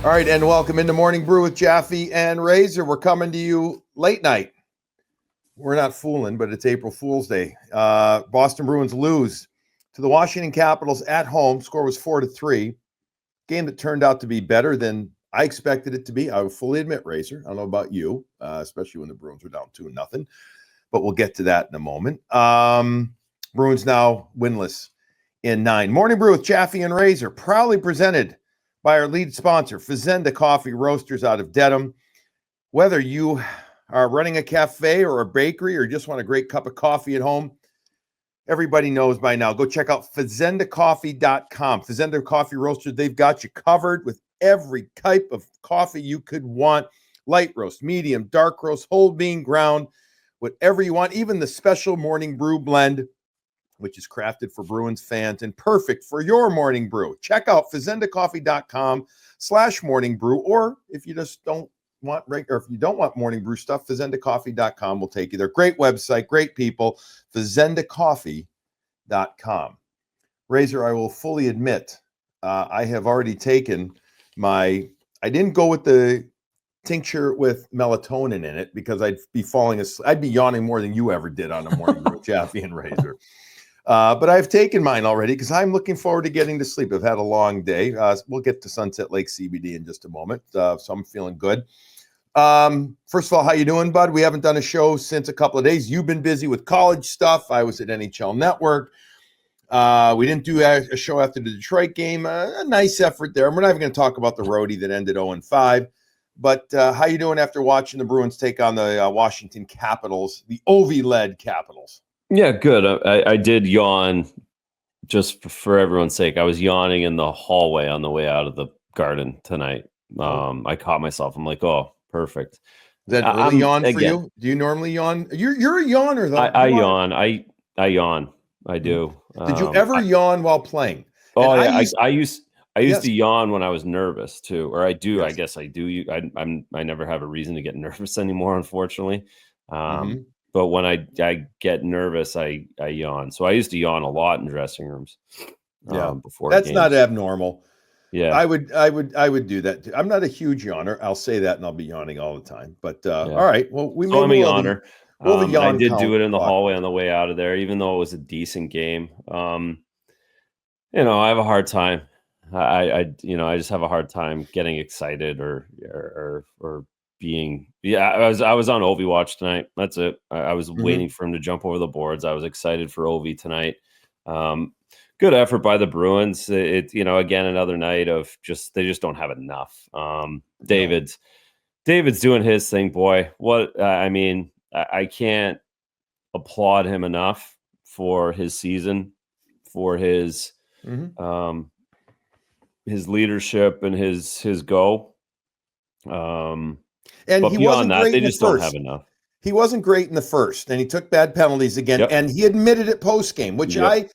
All right, and welcome into Morning Brew with Jaffe and Razor. We're coming to you late night. We're not fooling, but it's April Fool's Day. Boston Bruins lose to the Washington Capitals at home. Score was 4-3. Game that turned out to be better than I expected it to be. I will fully admit, Razor. I don't know about you, especially when the Bruins were down 2-0. But we'll get to that in a moment. Bruins now winless in 9. Morning Brew with Jaffe and Razor, proudly presented by our lead sponsor, Fazenda Coffee Roasters out of Dedham. Whether you are running a cafe or a bakery or just want a great cup of coffee at home, everybody knows by now. Go check out fazendacoffee.com. Fazenda Coffee Roasters, they've got you covered with every type of coffee you could want. Light roast, medium, dark roast, whole bean, ground, whatever you want. Even the special morning brew blend, which is crafted for Bruins fans and perfect for your morning brew. Check out fazendacoffee.com/morning brew, or if you just don't want or if you don't want morning brew stuff, fazendacoffee.com will take you there. Great website, great people, fazendacoffee.com. Razor, I will fully admit, I have already taken I didn't go with the tincture with melatonin in it because I'd be falling asleep. I'd be yawning more than you ever did on a morning brew, Jaffe and Razor. But I've taken mine already because I'm looking forward to getting to sleep. I've had a long day. We'll get to Sunset Lake CBD in just a moment. So I'm feeling good. First of all, how you doing, bud? We haven't done a show since a couple of days. You've been busy with college stuff. I was at NHL Network. We didn't do a show after the Detroit game. A nice effort there. We're not even going to talk about the roadie that ended 0-5. But how you doing after watching the Bruins take on the Washington Capitals, the Ovi-led Capitals? Yeah, good. I did yawn, just for everyone's sake. I was yawning in the hallway on the way out of the garden tonight. I caught myself. I'm like, oh, perfect. Is that early yawn for you? Do you normally yawn? You're a yawner, though. I yawn. I yawn. I do. Did you ever yawn while playing? Oh, and I used to yawn when I was nervous too, or I do. Yes. I guess I do. I never have a reason to get nervous anymore, unfortunately. But when I get nervous, I yawn. So I used to yawn a lot in dressing rooms. Before that's games. Not abnormal. Yeah, I would do that too. I'm not a huge yawner. I'll say that, and I'll be yawning all the time. But all right, well, I'm a yawner. I did do it in the hallway on the way out of there, even though it was a decent game. I have a hard time. I just have a hard time getting excited or being. Yeah, I was on Ovi watch tonight. That's it. I was waiting for him to jump over the boards. I was excited for Ovi tonight. Good effort by the Bruins. Again, another night of they just don't have enough. David's doing his thing, boy. I can't applaud him enough for his season, for his leadership and his go. And but he beyond wasn't that, great they in the just first. don't have enough. He wasn't great in the first, and he took bad penalties again. Yep. And he admitted it post game, which I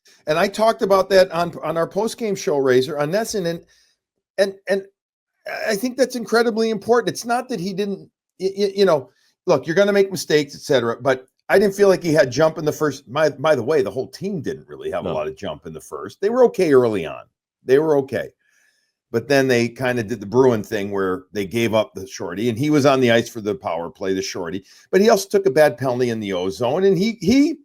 talked about that on our post game show, Razor, on Nesson, and I think that's incredibly important. It's not that he didn't, look, you're going to make mistakes, etc. But I didn't feel like he had jump in the first. By the way, the whole team didn't really have a lot of jump in the first. They were okay early on. They were okay. But then they kind of did the Bruin thing where they gave up the shorty, and he was on the ice for the power play, the shorty. But he also took a bad penalty in the O-zone, and he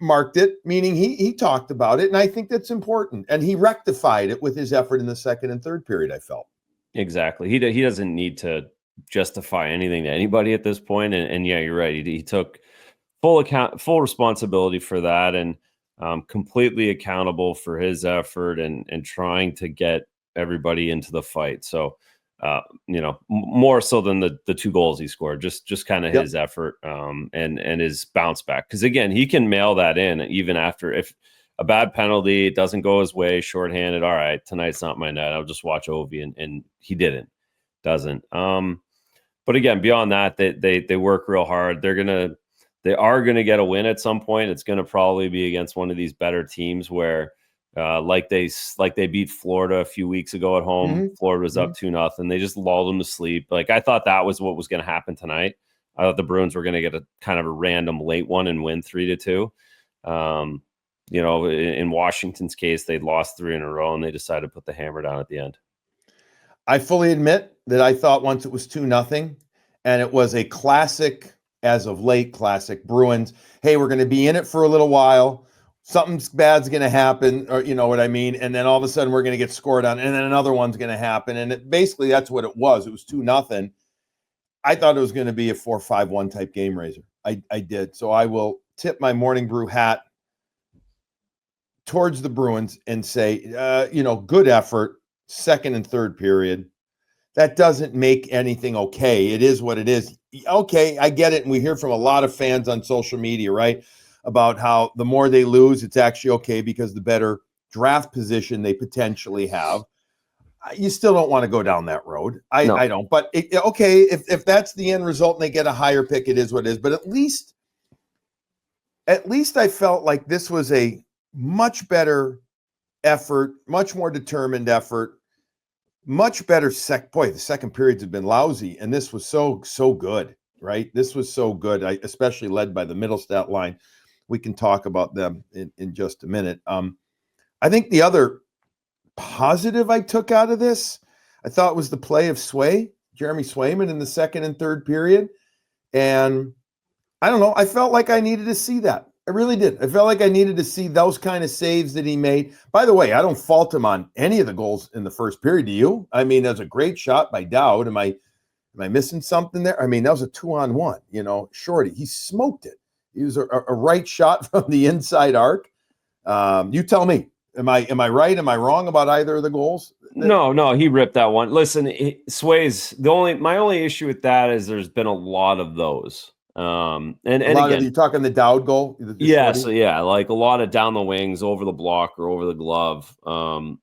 marked it, meaning he talked about it, and I think that's important. And he rectified it with his effort in the second and third period, I felt. Exactly. He doesn't need to justify anything to anybody at this point. And yeah, you're right. He took full responsibility for that, and completely accountable for his effort and trying to get everybody into the fight. So, more so than the 2 goals he scored, just kind of his effort and his bounce back. Because again, he can mail that in even after, if a bad penalty, it doesn't go his way, shorthanded. All right, tonight's not my night. I'll just watch Ovi, and he doesn't. But again, beyond that, they work real hard. They are going to get a win at some point. It's going to probably be against one of these better teams where, like they beat Florida a few weeks ago at home. Florida was up 2-0. They just lulled them to sleep. Like, I thought that was what was going to happen tonight. I thought the Bruins were going to get a kind of a random late one and win 3-2. In Washington's case, they'd lost 3 in a row, and they decided to put the hammer down at the end. I fully admit that I thought once it was 2-0, and it was a classic, as of late, classic Bruins. Hey, we're going to be in it for a little while. Something bad's going to happen, or you know what I mean? And then all of a sudden we're going to get scored on, and then another one's going to happen. And basically that's what it was. It was 2-0. I thought it was going to be a 4-5-1 type game, Razor. I did. So I will tip my Morning Brew hat towards the Bruins and say, good effort, second and third period. That doesn't make anything okay. It is what it is. Okay, I get it. And we hear from a lot of fans on social media, right, about how the more they lose, it's actually okay because the better draft position they potentially have. You still don't want to go down that road. I don't. But, okay, if that's the end result and they get a higher pick, it is what it is. But at least I felt like this was a much better effort, much more determined effort, much better. The second periods have been lousy, and this was so good, right? This was so good, especially led by the middle stat line. We can talk about them in just a minute. I think the other positive I took out of this, I thought was the play of Jeremy Swayman in the second and third period. And I don't know, I felt like I needed to see that. I really did. I felt like I needed to see those kind of saves that he made. By the way, I don't fault him on any of the goals in the first period. Do you? I mean, that was a great shot by Dowd. Am I missing something there? I mean, that was a 2-on-1, Shorty. He smoked it. He was a right shot from the inside arc. You tell me. Am I right? Am I wrong about either of the goals? No, he ripped that one. Listen, Sway's my only issue with that is there's been a lot of those. And again, you're talking the Dowd goal. So like a lot of down the wings, over the block or over the glove. And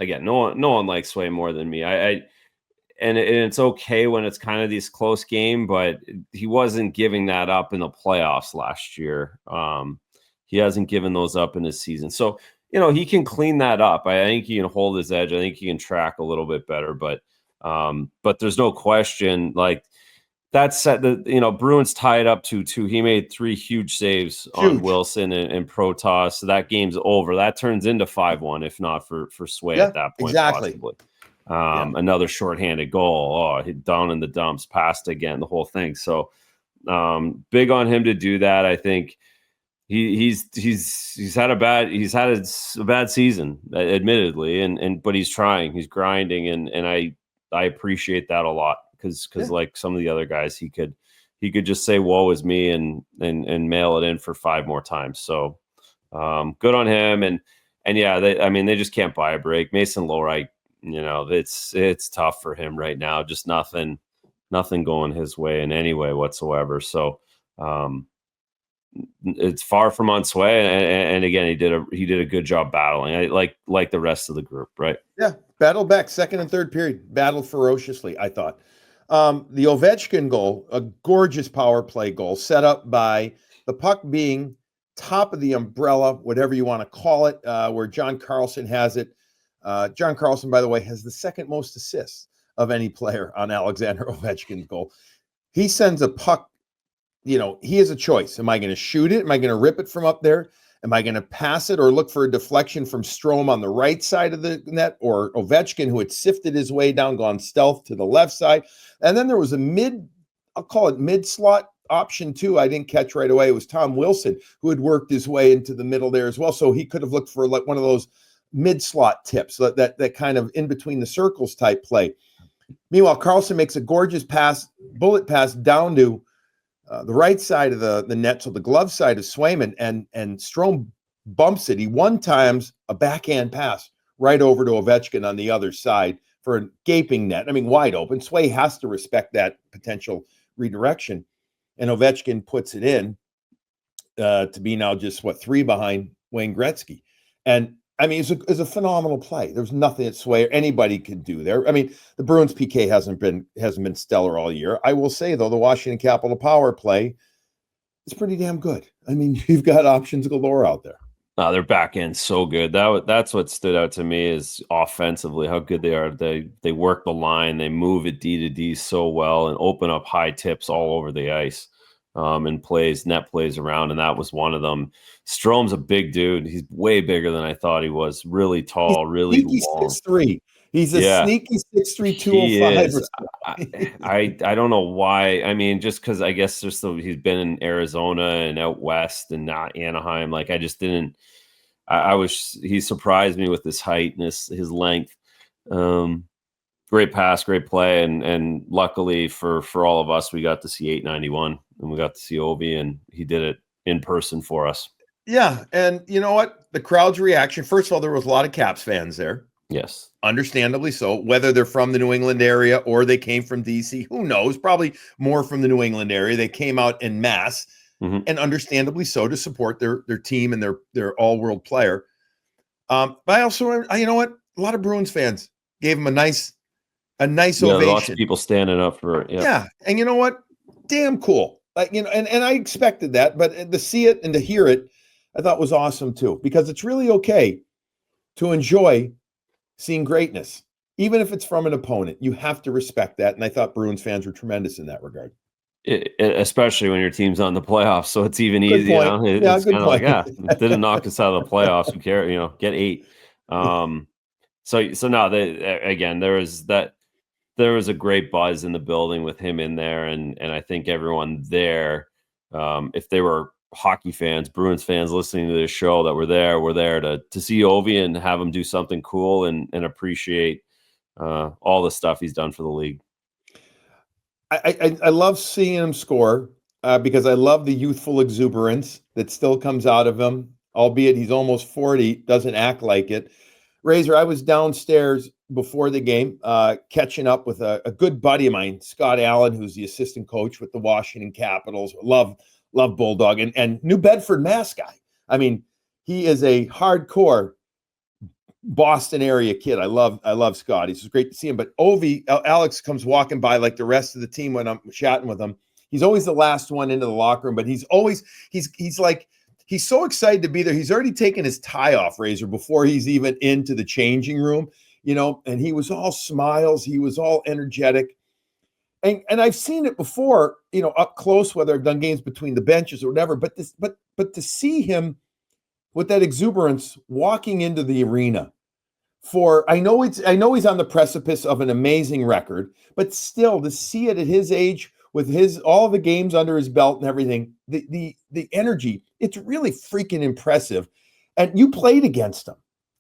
again, no one likes Sway more than me. And it's okay when it's kind of this close game, but he wasn't giving that up in the playoffs last year. He hasn't given those up in his season. So, he can clean that up. I think he can hold his edge. I think he can track a little bit better, but there's no question, like that set the, Bruins tied up 2-2. He made 3 huge saves on Wilson and Protoss. So that game's over. That turns into 5-1, if not for Sway at that point, exactly. Possibly. Another shorthanded goal. Down in the dumps, passed again, the whole thing. So big on him to do that. I think he's had a bad season, admittedly, but he's trying, he's grinding, and I appreciate that a lot because like some of the other guys, he could just say woe is me and mail it in for 5 more times. So good on him. And they just can't buy a break. Mason Lowright, it's tough for him right now. Just nothing going his way in any way whatsoever. So it's far from on Sway, and again, he did a good job battling, like the rest of the group, right? Yeah, battled back second and third period, battled ferociously, I thought. The Ovechkin goal, a gorgeous power play goal, set up by the puck being top of the umbrella, whatever you want to call it, where John Carlson has it. John Carlson, by the way, has the second most assists of any player on Alexander Ovechkin's goal. He sends a puck. He has a choice. Am I going to shoot it? Am I going to rip it from up there? Am I going to pass it or look for a deflection from Strome on the right side of the net, or Ovechkin, who had sifted his way down, gone stealth to the left side? And then there was a mid-slot option too. I didn't catch right away. It was Tom Wilson who had worked his way into the middle there as well. So he could have looked for like one of those mid-slot tips, that kind of in between the circles type play. Meanwhile, Carlson makes a gorgeous bullet pass down to the right side of the net, so the glove side of Swayman, and Strome bumps it. He one-times a backhand pass right over to Ovechkin on the other side for a gaping net. I mean, wide open. Sway has to respect that potential redirection, and Ovechkin puts it in to be now just 3 behind Wayne Gretzky. And I mean, it's a phenomenal play. There's nothing that Sway or anybody could do there. I mean, the Bruins PK hasn't been stellar all year. I will say, though, the Washington Capitol power play is pretty damn good. I mean, you've got options galore out there. Their back end's so good. That's what stood out to me is offensively how good they are. They work the line, they move it D to D so well, and open up high tips all over the ice. and net plays around, and that was one of them. Strome's a big dude. He's way bigger than I thought he was. Really tall, really Sneaky long. 6'3". He's a Yeah, sneaky 6'3", he 205. is. I don't know why. I mean, just because I guess he's been in Arizona and out west and not Anaheim. Like I just didn't. He surprised me with his height and his length. Great pass, great play, and luckily for all of us, we got to see 891 and we got to see Ovi, and he did it in person for us. Yeah, and you know what? The crowd's reaction. First of all, there was a lot of Caps fans there. Yes, understandably so. Whether they're from the New England area or they came from DC, who knows? Probably more from the New England area. They came out en masse, and understandably so, to support their team and their all-world player. But I also, you know what? A lot of Bruins fans gave him a nice ovation. Lots of people standing up for it. Yeah, and you know what? Damn cool. Like, you know, and I expected that, but to see it and to hear it, I thought was awesome too, because it's really okay to enjoy seeing greatness, even if it's from an opponent. You have to respect that, and I thought Bruins fans were tremendous in that regard. Especially when your team's on the playoffs, so it's even easy. You know, it's kind of like, it didn't knock us out of the playoffs. Who cares? You know, get 8. So now again, there was a great buzz in the building with him in there, and I think everyone there, if they were hockey fans, Bruins fans listening to this show that were there to see Ovi and have him do something cool and appreciate all the stuff he's done for the league. I love seeing him score because I love the youthful exuberance that still comes out of him, albeit he's almost 40, doesn't act like it. Razor, I was downstairs before the game catching up with a good buddy of mine, Scott Allen, who's the assistant coach with the Washington Capitals. Love Bulldog and New Bedford, Mass guy. I mean, he is a hardcore Boston area kid. I love Scott. He's great to see him. But Ovi, Alex comes walking by like the rest of the team when I'm chatting with him. He's always the last one into the locker room, but he's so excited to be there. He's already taken his tie off, Razor, before he's even into the changing room, you know, and he was all smiles. He was all energetic. And I've seen it before, you know, up close, whether I've done games between the benches or whatever, but to see him with that exuberance walking into the arena I know he's on the precipice of an amazing record, but still to see it at his age with all the games under his belt and everything, the energy, it's really freaking impressive. And you played against him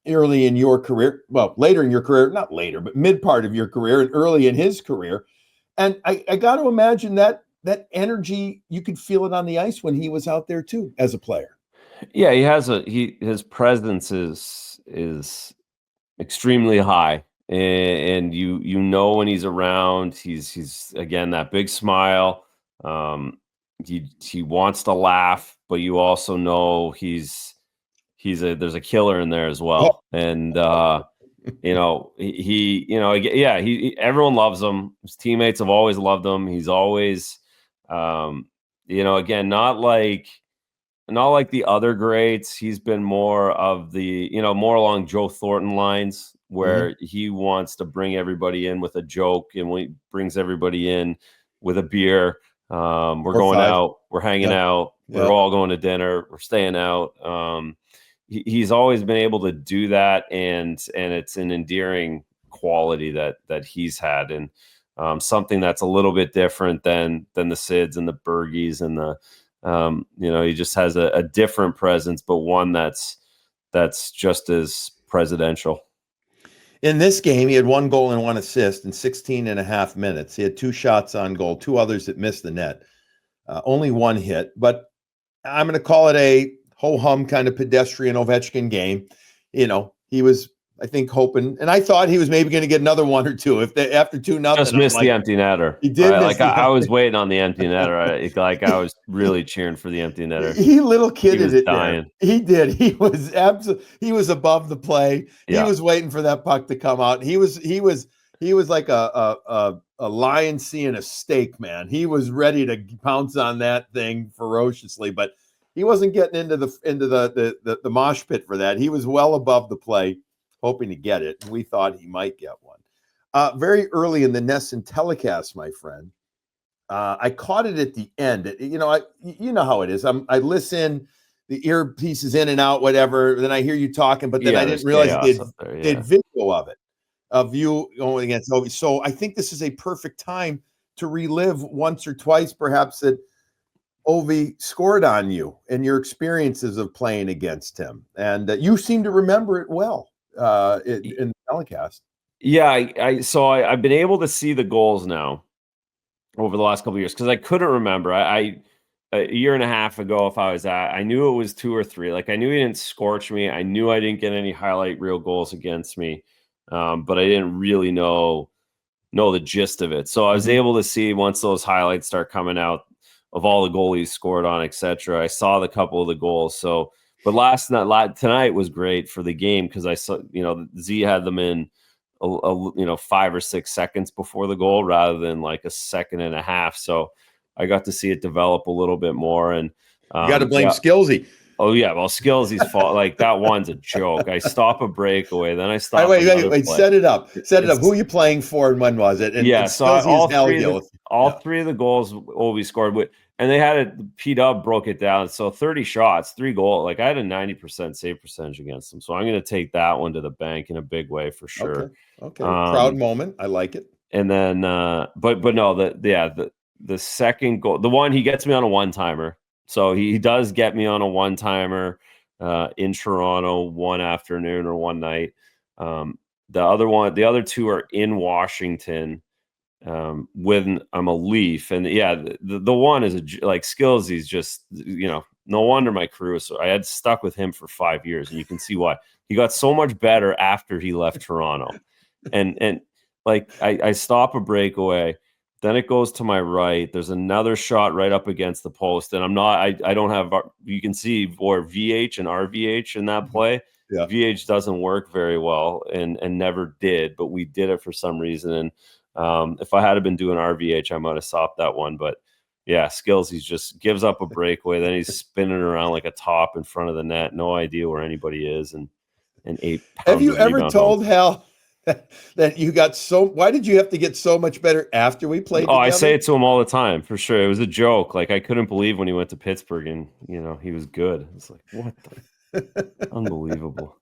early in your career, well, later in your career, not later, but mid part of your career and early in his career. And I got to imagine that energy, you could feel it on the ice when he was out there too, as a player. Yeah, his presence is extremely high, and you know when he's around, he's again that big smile. He wants to laugh, but you also know there's a killer in there as well, and you know everyone loves him. His teammates have always loved him. He's always again not like the other greats. He's been more of the more along Joe Thornton lines, where he wants to bring everybody in with a joke, and when he brings everybody in with a beer, we're going out, we're hanging out, we're all going to dinner, we're staying out. He's always been able to do that, and it's an endearing quality that he's had, and something that's a little bit different than the Sids and the Bergies and the he just has a different presence, but one that's just as presidential. In this game, he had 1 goal and 1 assist in 16 and a half minutes. He had 2 shots on goal, 2 others that missed the net, only 1 hit. But I'm going to call it a ho-hum kind of pedestrian Ovechkin game. You know, he was, I think, hoping, and I thought he was maybe going to get another 1 or 2. After 2-0, just missed the empty netter. He did. I was waiting on the empty netter. I was really cheering for the empty netter. He little kidded it. Dying. There. He did. He was he was above the play. Yeah. He was waiting for that puck to come out. He was like a lion seeing a steak, man. He was ready to pounce on that thing ferociously, but he wasn't getting into the mosh pit for that. He was well above the play, hoping to get it. We thought he might get one. Very early in the NESN telecast, my friend, I caught it at the end. You know how it is. I listen, the earpieces in and out, whatever. Then I hear you talking, but then I there's didn't realize chaos up there. they had video of it, of you going against Ovi. So I think this is a perfect time to relive once or twice, perhaps, that Ovi scored on you and your experiences of playing against him. And you seem to remember it well in the telecast. Yeah, so I've been able to see the goals now over the last couple of years because I couldn't remember. I a year and a half ago, if I was I knew it was 2 or 3. Like I knew he didn't scorch me. I knew I didn't get any highlight reel goals against me, but I didn't really know the gist of it. So I was able to see once those highlights start coming out of all the goalies scored on, etc. I saw the couple of the goals. So, but tonight was great for the game because I saw Z had them in 5 or 6 seconds before the goal rather than like a second and a half. So I got to see it develop a little bit more. And you got to blame Skillsy. Oh yeah, well Skillsy's fault. Like that one's a joke. I stop a breakaway, then I stop. Wait, set it up. Set it up. Who are you playing for and when was it? And so all three of the goals Ovi scored with, and they had it. P-Dub broke it down. So 30 shots, 3 goals. Like I had a 90% save percentage against them. So I'm going to take that one to the bank in a big way for sure. Okay. Proud moment. I like it. And then, but no, the second goal, the one he gets me on a one-timer. So he does get me on a one-timer in Toronto one afternoon or one night. The other 2 are in Washington when I'm a Leaf. And the one is like Skillsy's just, no wonder my career. So I had stuck with him for 5 years, and you can see why. He got so much better after he left Toronto. And like I stop a breakaway. Then it goes to my right. There's another shot right up against the post. And I don't have, you can see, or VH and RVH in that play. Yeah. VH doesn't work very well and never did, but we did it for some reason. And if I had been doing RVH, I might have stopped that one. But yeah, Skills, he just gives up a breakaway. Then he's spinning around like a top in front of the net. No idea where anybody is. And 8 pounds. Have you ever told Hal that you got why did you have to get so much better after we played together? I say it to him all the time, for sure. It was a joke. Like I couldn't believe when he went to Pittsburgh and he was good. It's like, what the unbelievable.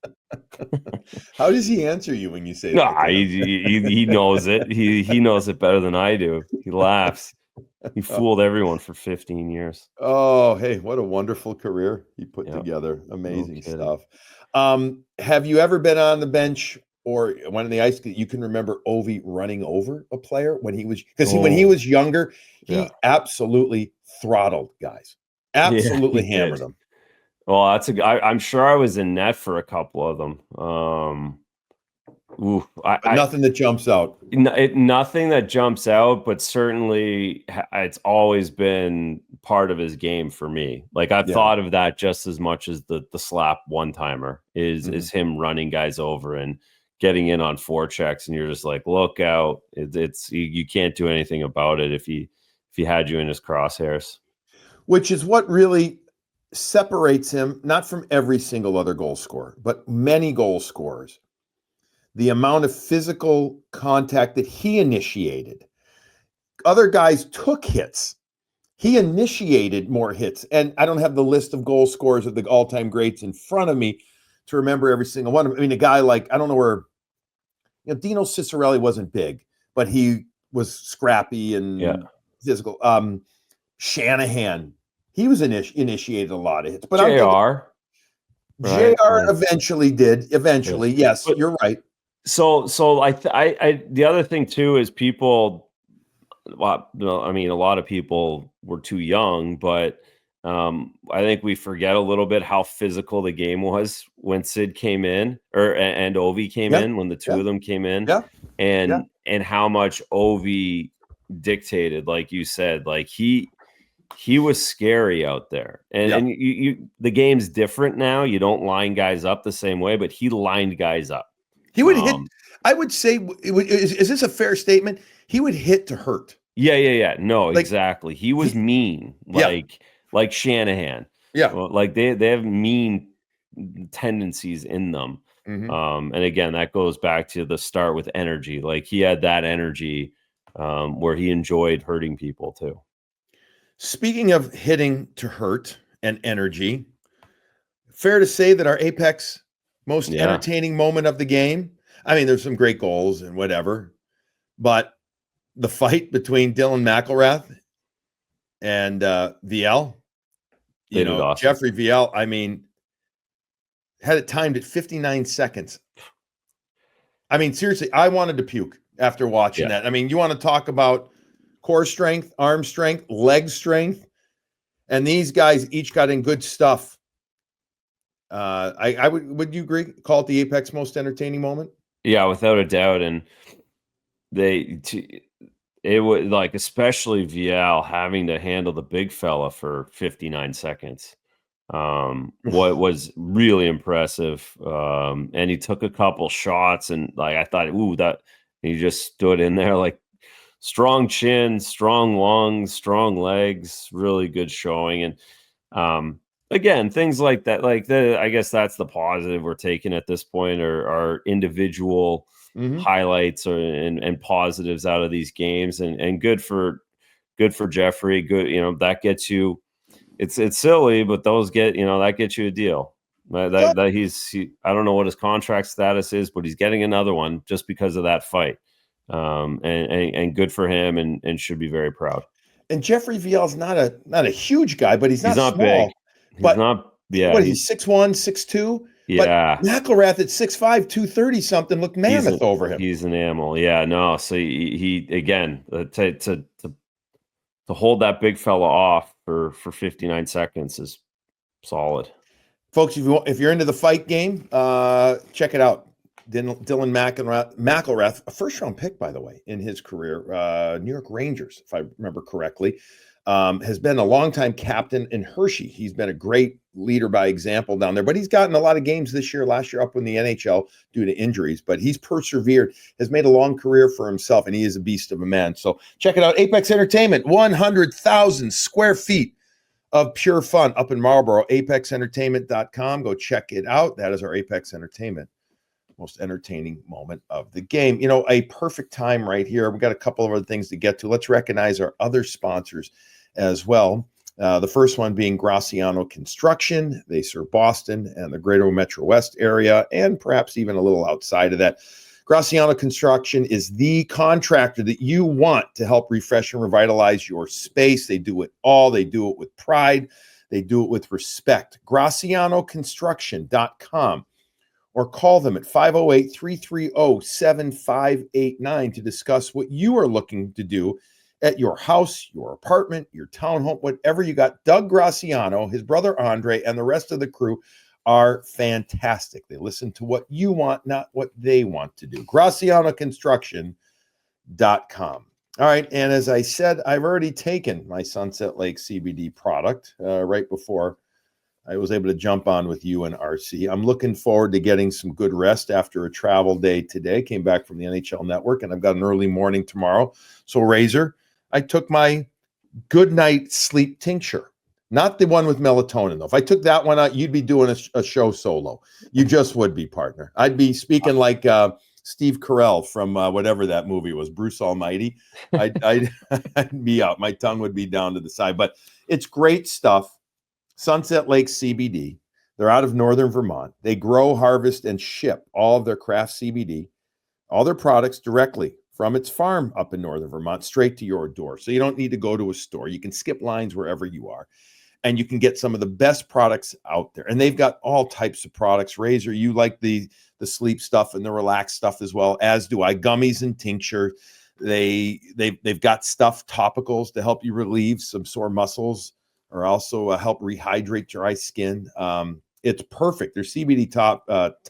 How does he answer you when you say that? No, he knows it. He knows it better than I do. He laughs. He fooled everyone for 15 years. Oh, hey, what a wonderful career he put together. Amazing stuff. Have you ever been on the bench or one in the ice that you can remember Ovi running over a player when he was, when he was younger, he absolutely throttled guys, absolutely hammered them. Well, I'm sure I was in net for a couple of them. Nothing that jumps out. Nothing that jumps out, but certainly it's always been part of his game for me. Like I've thought of that just as much as the slap one-timer is him running guys over and getting in on forechecks, and you're just like, look out! You can't do anything about it if he had you in his crosshairs. Which is what really separates him, not from every single other goal scorer, but many goal scorers. The amount of physical contact that he initiated. Other guys took hits. He initiated more hits. And I don't have the list of goal scorers of the all-time greats in front of me to remember every single one. I mean, a guy like, I don't know where, Dino Ciccarelli wasn't big, but he was scrappy and physical. Shanahan, he was initiated a lot of hits. But JR eventually did. Eventually, yes, but you're right. So I the other thing too is people. Well, I mean, a lot of people were too young, but I think we forget a little bit how physical the game was when Sid came in, and Ovi came in, when the two of them came in, and how much Ovi dictated, like you said, like he was scary out there, and you the game's different now. You don't line guys up the same way, but he lined guys up. He would hit. I would say, is this a fair statement? He would hit to hurt. Yeah. No, exactly. He was mean, like Shanahan. Yeah, like they have mean tendencies in them. And again, that goes back to the start with energy. Like he had that energy where he enjoyed hurting people too. Speaking of hitting to hurt and energy, fair to say that our Apex most Yeah, entertaining moment of the game. I mean, there's some great goals and whatever, but the fight between Dylan McElrath and VL, they did awesome. Jeffrey VL, I mean, had it timed at 59 seconds. I mean, seriously, I wanted to puke after watching Yeah. that. I mean, you want to talk about core strength, arm strength, leg strength, and these guys each got in good stuff. I would you agree? Call it the Apex most entertaining moment? Yeah, without a doubt. And it was like, especially Viel having to handle the big fella for 59 seconds. What was really impressive. And he took a couple shots, and like I thought, ooh, that he just stood in there like strong chin, strong lungs, strong legs, really good showing. And again, things like that, I guess that's the positive we're taking at this point, are individual highlights and positives out of these games, and good for Jeffrey. Good, that gets you. It's silly, but those that gets you a deal. I don't know what his contract status is, but he's getting another one just because of that fight. And good for him, and should be very proud. And Jeffrey Viel's not a huge guy, but he's He's not not big. small. He's But not. Yeah, what he's 6'1", 6'2". But yeah. McElrath at 6'5", 230 something looked mammoth over him. He's an animal. Yeah, no. So he again, to hold that big fella off for 59 seconds is solid. Folks, if you're into the fight game, check it out. Dylan McElrath, a first-round pick, by the way, in his career, New York Rangers, if I remember correctly, has been a longtime captain in Hershey. He's been a great leader by example down there, but he's gotten a lot of games this year, last year up in the NHL due to injuries, but he's persevered, has made a long career for himself, and he is a beast of a man. So check it out. Apex Entertainment, 100,000 square feet of pure fun up in Marlboro. ApexEntertainment.com. Go check it out. That is our Apex Entertainment most entertaining moment of the game. A perfect time right here. We got a couple of other things to get to. Let's recognize our other sponsors as well. The first one being Graciano Construction. They serve Boston and the greater Metro West area, and perhaps even a little outside of that. Graciano Construction is the contractor that you want to help refresh and revitalize your space. They do it all. They do it with pride. They do it with respect. GracianoConstruction.com, or call them at 508-330-7589 to discuss what you are looking to do at your house, your apartment, your townhome, whatever you got. Doug Graciano, his brother Andre, and the rest of the crew are fantastic. They listen to what you want, not what they want to do. GracianoConstruction.com. All right. And as I said, I've already taken my Sunset Lake CBD product right before I was able to jump on with you and RC. I'm looking forward to getting some good rest after a travel day today. Came back from the NHL Network, and I've got an early morning tomorrow. So, Razor, I took my good night sleep tincture. Not the one with melatonin, though. If I took that one out, you'd be doing a show solo. You just would be, partner. I'd be speaking like Steve Carell from whatever that movie was, Bruce Almighty. I'd be out. My tongue would be down to the side. But it's great stuff. Sunset Lake CBD. They're out of northern Vermont. They grow, harvest, and ship all of their craft CBD, all their products directly from its farm up in northern Vermont, straight to your door. So you don't need to go to a store. You can skip lines wherever you are, and you can get some of the best products out there. And they've got all types of products. Razor, you like the sleep stuff and the relaxed stuff as well, as do I. Gummies and tincture. They've got stuff, topicals, to help you relieve some sore muscles, or also help rehydrate dry skin. It's perfect. Their CBD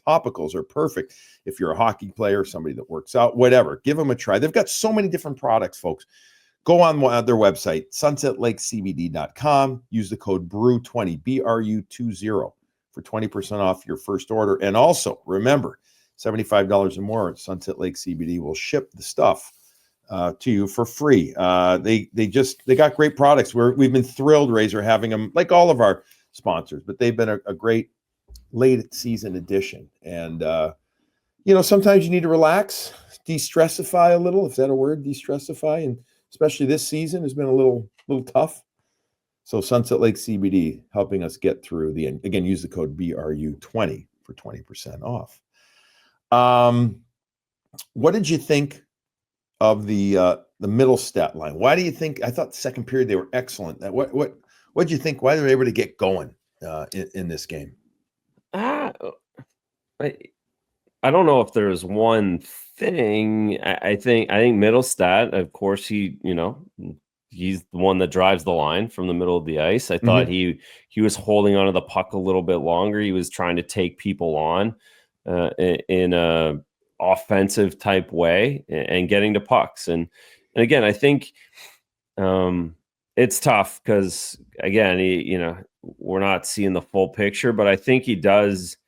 topicals are perfect if you're a hockey player, somebody that works out, whatever. Give them a try. They've got so many different products, folks. Go on their website, sunsetlakecbd.com. Use the code BRU20, BRU20, for 20% off your first order. And also, remember, $75 or more at Sunset Lake CBD will ship the stuff to you for free. They got great products. We've been thrilled, Razor, having them, like all of our sponsors, but they've been a great late season addition. And sometimes you need to relax, de-stressify a little, if that's a word, de-stressify. And especially this season has been a little tough. So Sunset Lake CBD helping us get through the end. Again, use the code BRU20 for 20% off. What did you think of the middle stat line? Why do you think? I thought the second period they were excellent. What did you think? Why they were able to get going in this game? I don't know if there's one thing. I think Middlestat, of course, he's the one that drives the line from the middle of the ice. I thought he was holding onto the puck a little bit longer. He was trying to take people on in a offensive type way and getting to pucks. And again, I think it's tough because again, we're not seeing the full picture, but I think he does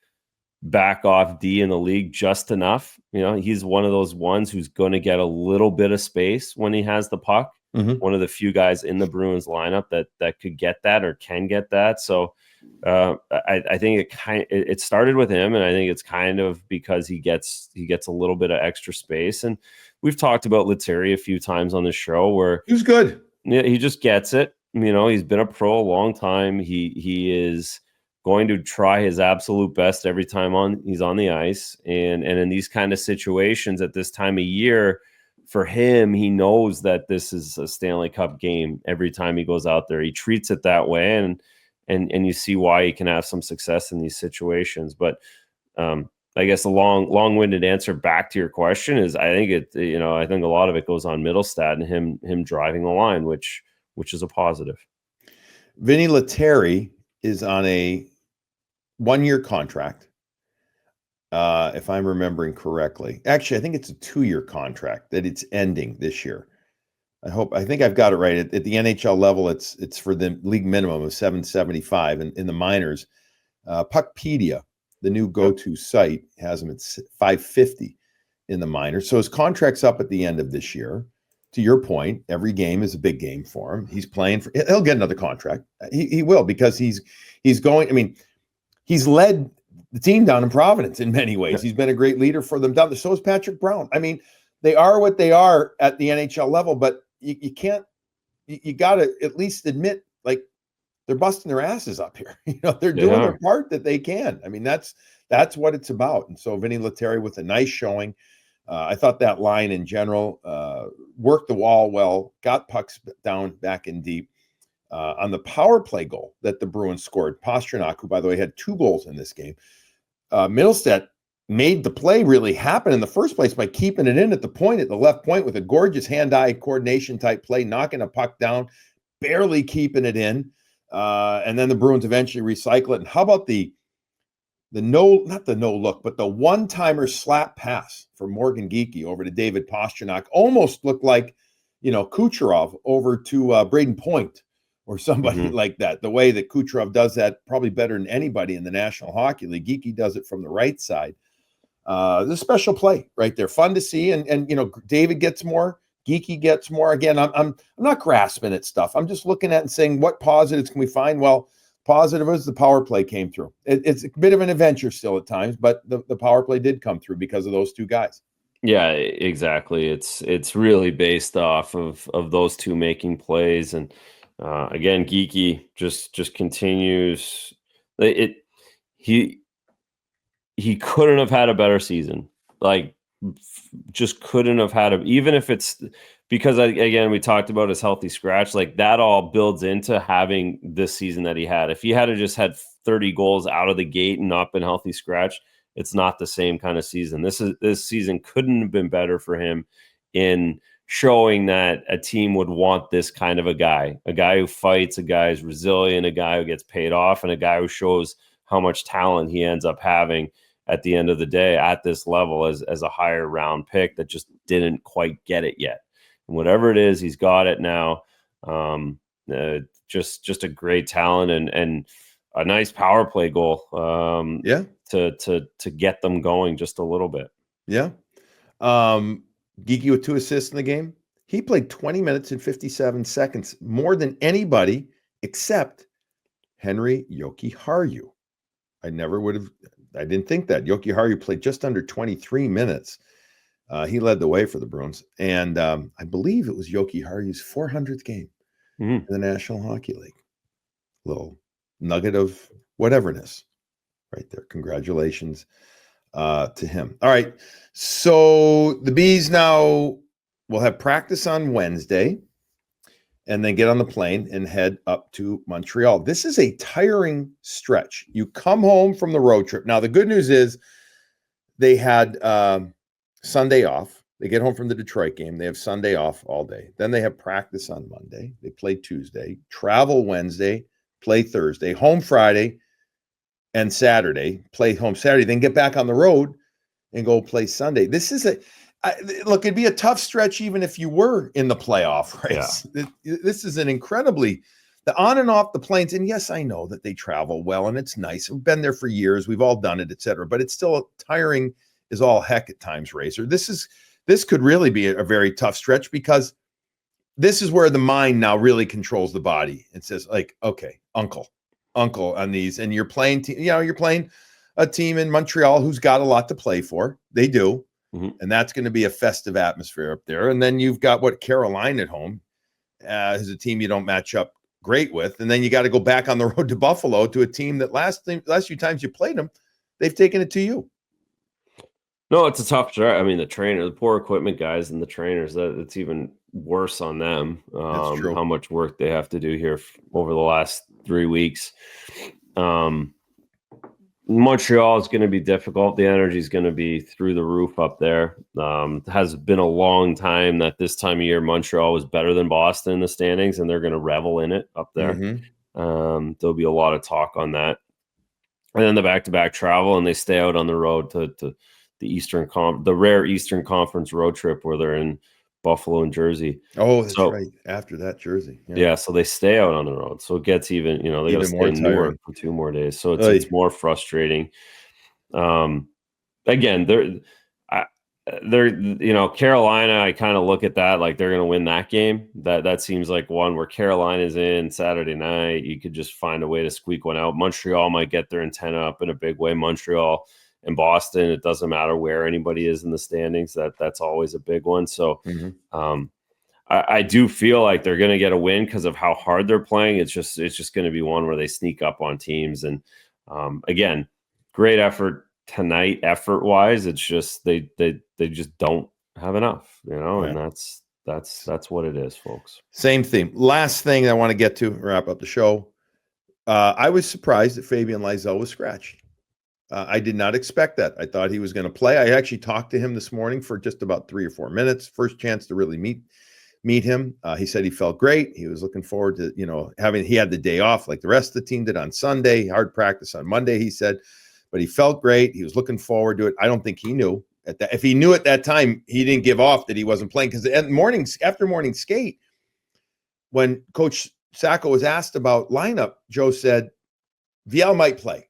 back off D in the league just enough. He's one of those ones who's going to get a little bit of space when he has the puck. One of the few guys in the Bruins lineup that could get that or can get that. So I think it started with him, and I think it's kind of because he gets a little bit of extra space. And we've talked about Lettieri a few times on the show where he was good. Yeah, he just gets it. He's been a pro a long time. He is going to try his absolute best every time he's on the ice. And in these kind of situations at this time of year, for him, he knows that this is a Stanley Cup game every time he goes out there. He treats it that way, and you see why he can have some success in these situations. But I guess a long-winded answer back to your question is I think I think a lot of it goes on Middlestat and him driving the line, which is a positive. Vinny Lettieri is on a 1-year contract. If I'm remembering correctly. Actually, I think it's a 2-year contract that it's ending this year. I think I've got it right. At the NHL level, it's for the league minimum of $775, and in the minors, Puckpedia, the new go-to site, has him at $550 in the minors. So his contract's up at the end of this year. To your point, every game is a big game for him. He's playing for. He'll get another contract. He will, because he's going. I mean, he's led the team down in Providence in many ways. He's been a great leader for them down there. So is Patrick Brown. I mean, they are what they are at the NHL level, but you can't. You got to at least admit, like, they're busting their asses up here. They're doing their part that they can. I mean, that's what it's about. And so Vinny Lettieri with a nice showing. I thought that line in general worked the wall well, got pucks down back in deep. On the power play goal that the Bruins scored, Pastrnak, who, by the way, had 2 goals in this game, Middlestat made the play really happen in the first place by keeping it in at the left point with a gorgeous hand-eye coordination type play, knocking a puck down, barely keeping it in. And then the Bruins eventually recycle it. And how about the not the no look, but the one-timer slap pass from Morgan Geekie over to David Pastrnak? Almost looked like, Kucherov over to Braden Point or somebody like that. The way that Kucherov does that, probably better than anybody in the National Hockey League. Geekie does it from the right side. There's a special play right there. Fun to see. And David gets more. Geekie gets more. Again, I'm not grasping at stuff. I'm just looking at and saying, what positives can we find? Well, positive is the power play came through. It's a bit of an adventure still at times, but the power play did come through because of those 2 guys. Yeah, exactly. It's really based off of those 2 making plays. And again, Geekie just continues. He couldn't have had a better season. Like, just couldn't have had even if it's because again, we talked about his healthy scratch, like that all builds into having this season that he had. If he had just had 30 goals out of the gate and not been healthy scratch, it's not the same kind of season. This season couldn't have been better for him in showing that a team would want this kind of a guy who fights, a guy who's resilient, a guy who gets paid off, and a guy who shows how much talent he ends up having at the end of the day at this level as a higher round pick that just didn't quite get it yet. And whatever it is, he's got it now. Just a great talent and a nice power play goal. To get them going just a little bit. Yeah. Geekie with 2 assists in the game. He played 20 minutes and 57 seconds, more than anybody except Henry Jokiharju. I didn't think that. Jokiharju played just under 23 minutes. He led the way for the Bruins. And I believe it was Jokiharju's 400th game in the National Hockey League. Little nugget of whateverness right there. Congratulations to him. All right. So the Bees now will have practice on Wednesday and then get on the plane and head up to Montreal. This is a tiring stretch. You come home from the road trip. Now, the good news is they had Sunday off. They get home from the Detroit game. They have Sunday off all day. Then they have practice on Monday. They play Tuesday, travel Wednesday, play Thursday, home Friday and Saturday, play home Saturday, then get back on the road and go play Sunday. This is look, it'd be a tough stretch even if you were in the playoff race. Yeah. This is an incredibly, the on and off the planes. And yes, I know that they travel well and it's nice. We've been there for years. We've all done it, et cetera, but it's still tiring as all heck at times, Razor. This could really be a very tough stretch because this is where the mind now really controls the body. It says like, okay, uncle on these, and you're playing, you're playing a team in Montreal who's got a lot to play for. They do. Mm-hmm. And that's going to be a festive atmosphere up there. And then you've got Carolina at home, who's a team you don't match up great with. And then you got to go back on the road to Buffalo to a team that last few times you played them, they've taken it to you. No, it's a tough stretch. I mean, the poor equipment guys and the trainers, it's even worse on them. That's true. How much work they have to do here over the last 3 weeks. Montreal is going to be difficult. The energy is going to be through the roof up there. It has been a long time that this time of year Montreal was better than Boston in the standings, and they're going to revel in it up there. Mm-hmm. There'll be a lot of talk on that. And then the back-to-back travel, and they stay out on the road to the rare Eastern Conference road trip where they're in Buffalo and Jersey. Oh, that's right. After that, Jersey. Yeah, so they stay out on the road. So it gets even, they got to stay in Newark for 2 more days. So it's more frustrating. Again, they're Carolina, I kind of look at that like they're going to win that game. That seems like one where Carolina's in Saturday night. You could just find a way to squeak one out. Montreal might get their antenna up in a big way. Montreal and Boston, it doesn't matter where anybody is in the standings. That's always a big one. So I do feel like they're going to get a win because of how hard they're playing. It's just going to be one where they sneak up on teams. And again, great effort tonight, effort wise. It's just they just don't have enough, right. And that's what it is, folks. Same theme. Last thing I want to get to wrap up the show. I was surprised that Fabian Lysell was scratched. I did not expect that. I thought he was going to play. I actually talked to him this morning for just about 3 or 4 minutes. First chance to really meet him. He said he felt great. He was looking forward to, he had the day off like the rest of the team did on Sunday, hard practice on Monday, he said, but he felt great. He was looking forward to it. I don't think he knew at that. If he knew at that time, he didn't give off that he wasn't playing, because after morning skate, when Coach Sacco was asked about lineup, Joe said, Viel might play.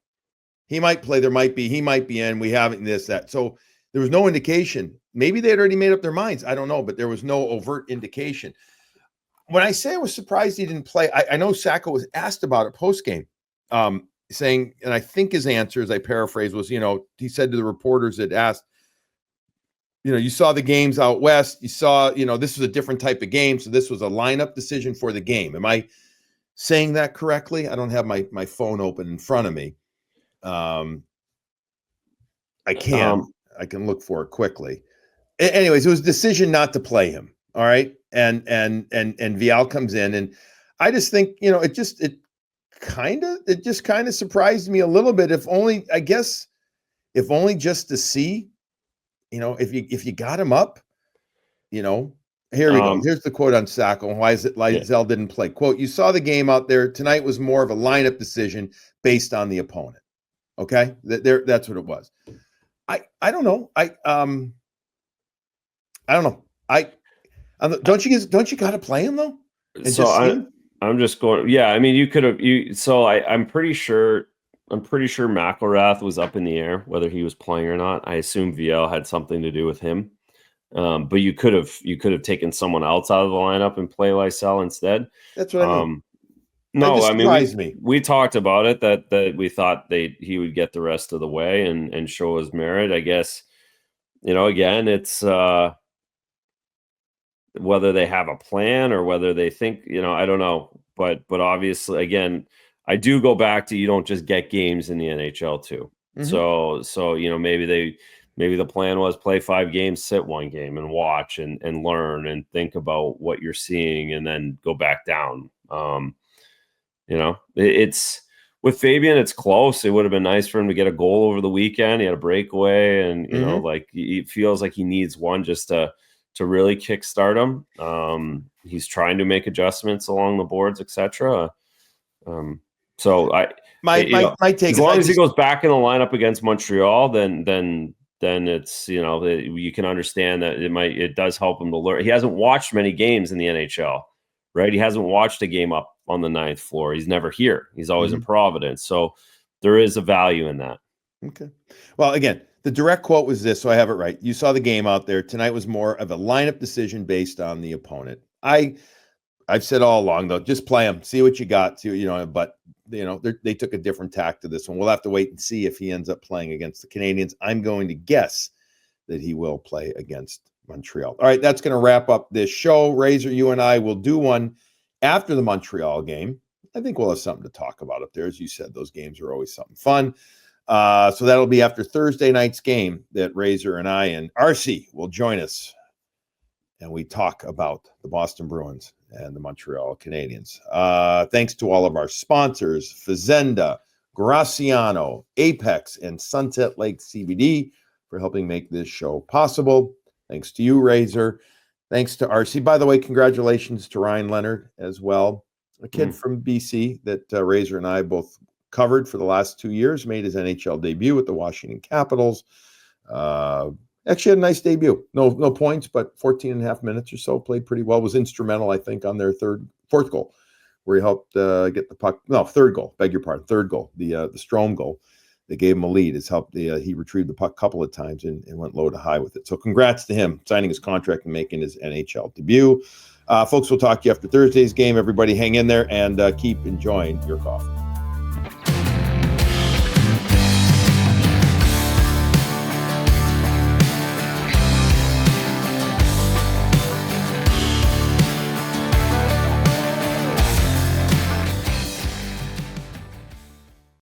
He might play. He might be in. We haven't that. So there was no indication. Maybe they had already made up their minds. I don't know, but there was no overt indication. When I say I was surprised he didn't play, I know Sacco was asked about it post-game, saying, and I think his answer, as I paraphrase, was, he said to the reporters that asked, you saw the games out west. You saw, this was a different type of game. So this was a lineup decision for the game. Am I saying that correctly? I don't have my phone open in front of me. I can look for it quickly. Anyways, it was a decision not to play him. All right. And Viel comes in, and I just think, it just kind of surprised me a little bit, if only just to see, if you got him up, here we go. Here's the quote on Sacco. Why is it Lysell didn't play? Quote, "You saw the game out there. Tonight was more of a lineup decision based on the opponent." Okay, that's what it was. I don't know. I don't know. Don't you got to play him though? I'm just going. Yeah, I mean, you could have. I'm pretty sure McElrath was up in the air whether he was playing or not. I assume Viel had something to do with him. But you could have taken someone else out of the lineup and play Lysell instead. That's what I mean. No, I mean, we talked about it that we thought he would get the rest of the way and show his merit. I guess, again, it's whether they have a plan or whether they think, I don't know. But obviously, again, I do go back to, you don't just get games in the NHL too. Mm-hmm. So maybe the plan was play 5 games, sit 1 game and watch and learn and think about what you're seeing and then go back down. It's with Fabian, it's close. It would have been nice for him to get a goal over the weekend. He had a breakaway, and like he feels like he needs one just to really kickstart him. He's trying to make adjustments along the boards, etc. So my take as long as he goes back in the lineup against Montreal, then it's, you can understand that it does help him to learn. He hasn't watched many games in the NHL, right? He hasn't watched a game up on the 9th floor. He's never here. He's always in Providence. So there is a value in that. Okay. Well, again, the direct quote was this, so I have it right. You saw the game out there. Tonight was more of a lineup decision based on the opponent. I've said all along, though, just play him, see what you got, but they took a different tack to this one. We'll have to wait and see if he ends up playing against the Canadiens. I'm going to guess that he will play against Montreal. All right, that's going to wrap up this show. Razor, you and I will do one after the Montreal game. I think we'll have something to talk about up there. As you said, those games are always something fun. So that'll be after Thursday night's game that Razor and I and RC will join us, and we talk about the Boston Bruins and the Montreal Canadiens. Thanks to all of our sponsors, Fazenda, Graciano, Apex, and Sunset Lake CBD for helping make this show possible. Thanks to you, Razor. Thanks to RC. By the way, congratulations to Ryan Leonard as well, a kid from BC that Razor and I both covered for the last 2 years, made his NHL debut with the Washington Capitals. Actually had a nice debut. No points, but 14 and a half minutes or so. Played pretty well. Was instrumental, I think, on their fourth goal, where he helped get the puck. No, third goal. Beg your pardon. Third goal. The Strome goal. They gave him a lead. It's helped. He retrieved the puck a couple of times and went low to high with it. So congrats to him signing his contract and making his NHL debut. Folks, we'll talk to you after Thursday's game. Everybody hang in there and keep enjoying your coffee.